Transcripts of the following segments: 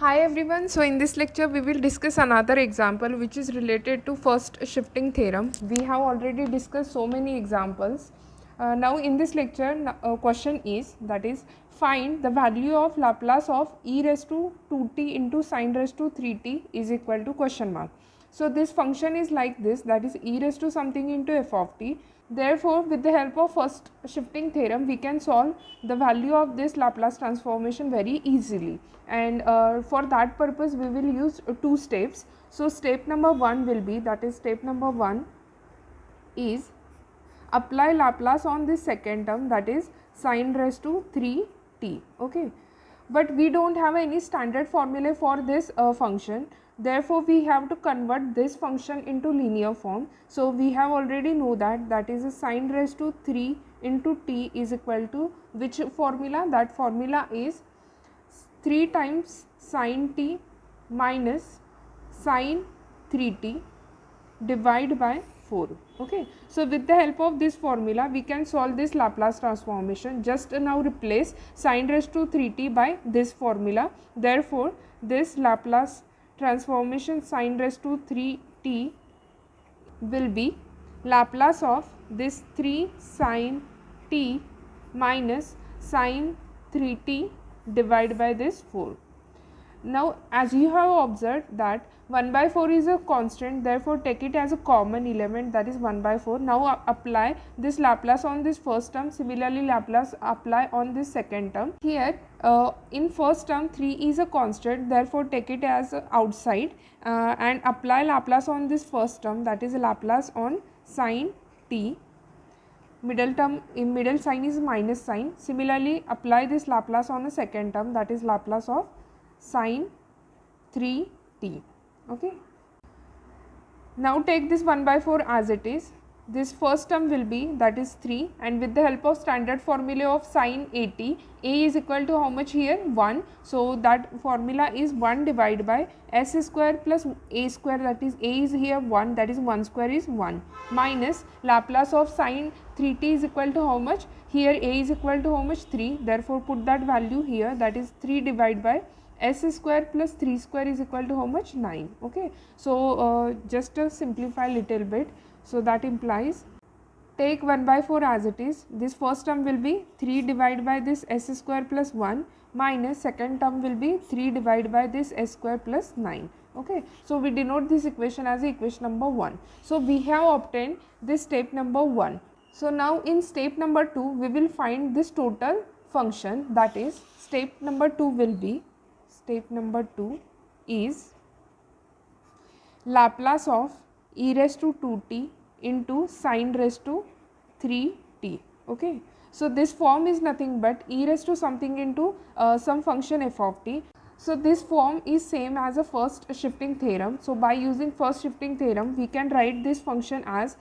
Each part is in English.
Hi everyone, so in this lecture we will discuss another example which is related to first shifting theorem. We have already discussed so many examples. Now in this lecture question is, that is, find the value of Laplace of e raised to 2t into sin raised to 3t is equal to question mark. So this function is like this, that is e raised to something into f of t. Therefore, with the help of first shifting theorem, we can solve the value of this Laplace transformation very easily. And for that purpose, we will use two steps. So, step number 1 will be, that is step number 1 is apply Laplace on this second term, that is sin raised to 3t. Okay. But we don't have any standard formula for this function. Therefore, we have to convert this function into linear form. So, we have already know that is a sin raised to 3 into t is equal to which formula? That formula is 3 times sin t minus sin 3t divided by 4. Okay. So, with the help of this formula, we can solve this Laplace transformation. Just now replace sin raised to 3t by this formula. Therefore, this Laplace transformation sin raised to 3t will be Laplace of this 3 sin t minus sin 3t divided by this 4. Now, as you have observed that 1 by 4 is a constant, therefore take it as a common element, that is 1 by 4. Now apply this Laplace on this first term, similarly Laplace apply on this second term. Here in first term 3 is a constant, therefore take it as outside and apply Laplace on this first term, that is Laplace on sin t. Middle term, in middle sign is minus sign. Similarly apply this Laplace on the second term, that is Laplace of sin 3t. Okay. Now take this 1 by 4 as it is. This first term will be, that is 3, and with the help of standard formula of sin at, a is equal to how much here? 1. So that formula is 1 divided by s square plus a square, that is a is here 1, that is 1 square is 1, minus Laplace of sin 3t is equal to how much? Here a is equal to how much? 3. Therefore put that value here, that is 3 divided by s square plus 3 square is equal to how much? 9. Okay. So just simplify little bit. So that implies, take 1 by 4 as it is. This first term will be 3 divided by this s square plus 1 minus second term will be 3 divided by this s square plus 9. Okay. So we denote this equation as equation number 1. So we have obtained this step number 1. So now in step number 2 we will find this total function, that is step number 2 will be, step number 2 is Laplace of e raised to 2t into sin raised to 3t. Okay. So this form is nothing but e raised to something into some function f of t. So this form is same as a first shifting theorem. So by using first shifting theorem, we can write this function as,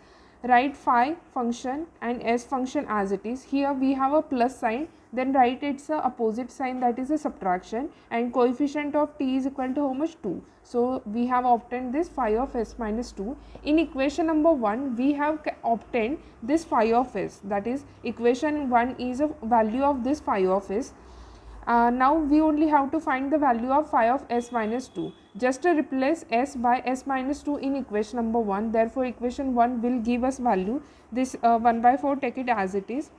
write phi function and s function as it is. Here we have a plus sign, then write its opposite sign, that is a subtraction, and coefficient of t is equal to how much? 2. So we have obtained this phi of s minus 2. In equation number 1 we have obtained this phi of s, that is equation 1 is a value of this phi of s. Now we only have to find the value of phi of s minus 2. Just replace s by s minus 2 in equation number 1. Therefore equation 1 will give us value. This 1 by 4 take it as it is.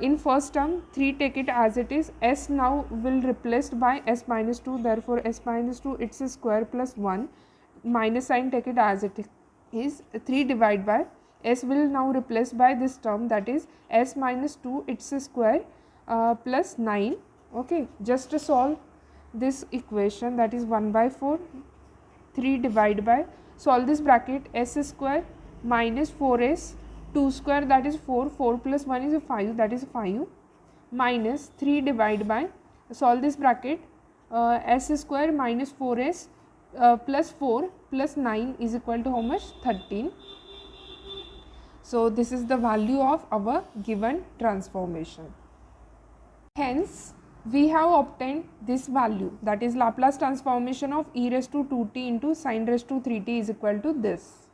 In first term 3 take it as it is, s now will replaced by s minus 2, therefore s minus 2 its square plus 1, minus sign take it as it is, 3 divided by s will now replaced by this term, that is s minus 2 its square plus 9. Okay. Just to solve this equation, that is 1 by 4, 3 divided by, solve this bracket, s square minus 4s 2 square, that is 4, 4 plus 1 is 5, that is 5, minus 3 divided by, solve this bracket, s square minus 4s plus 4 plus 9 is equal to how much? 13. So this is the value of our given transformation. Hence we have obtained this value, that is Laplace transformation of e raised to 2t into sin raised to 3t is equal to this.